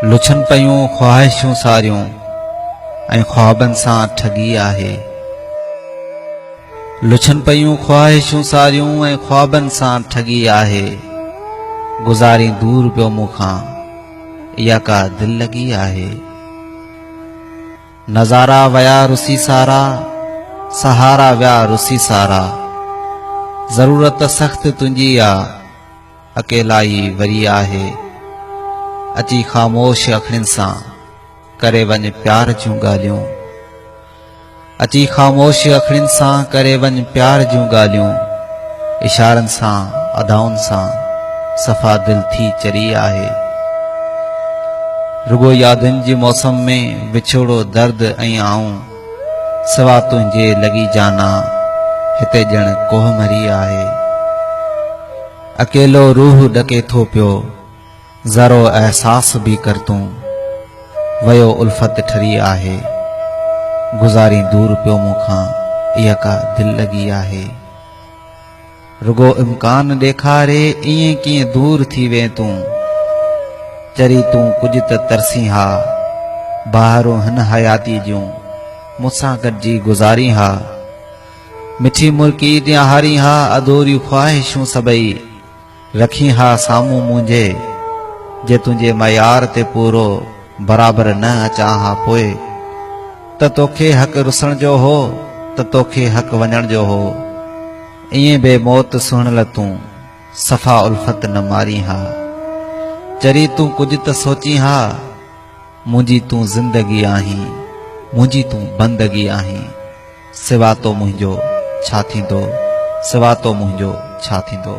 लुछन पयूं ख्वाहिशूं सारियूं ऐं ख्वाबनि सां ठगी आहे। लुछन पयूं ख्वाहिशूं सारियूं ऐं ख्वाबनि सां ठगी आहे। गुज़ारी दूर पियो मूंखां इहा का दिल लगी आहे। नज़ारा वया रुसी सारा, सहारा विया रुसी सारा। ज़रूरत सख़्त तुंहिंजी आ, अकेलाई वरी आहे। अची ख़ामोश अखियुनि सां करे वञ प्यार जूं ॻाल्हियूं। अची ख़ामोश अखियुनि सां करे वञ प्यार जूं ॻाल्हियूं। इशारनि सां अदाउनि सां सफ़ा दिल थी चरी आहे। रुगो यादुनि जे मौसम में विछोड़ो दर्द ऐं आऊं। सिवा तुंहिंजे लॻी जाना हिते ॼण कोहमरी आहे। अकेलो रूह ॾके थो पियो, ज़रो एहसास बि कर तूं। वयो उल्फत ठरी आहे। गुज़ारी दूर पियो मूंखां इहा का दिल लगी आहे। रुगो इम्कान ॾेखारे ईअं कीअं दूर थी वे तूं। चरी तूं कुझु त तरसी हा, बहारो हिन हयाती जूं मूंसां गॾिजी गुज़ारी हा। मिठी मुल्की ॾियाहारी हा, अधूरियूं ख्वाहिशूं सभई रखी हा साम्हूं मुंहिंजे। जे तुंहिंजे मयार ते पूरो बराबरि न अचां हा पोइ, त तोखे हक़ रुसण जो हो, त तोखे हक़ वञण जो हो। ईअं बे मौत सुहिणल तूं सफ़ा उल्फत न मारी हा। चरी तूं कुझु त सोची हा, मुंहिंजी तूं ज़िंदगी आहीं, मुंहिंजी तूं बंदगी आहीं। सिवा तो मुंहिंजो छा थींदो, सिवा तो मुंहिंजो छा थींदो।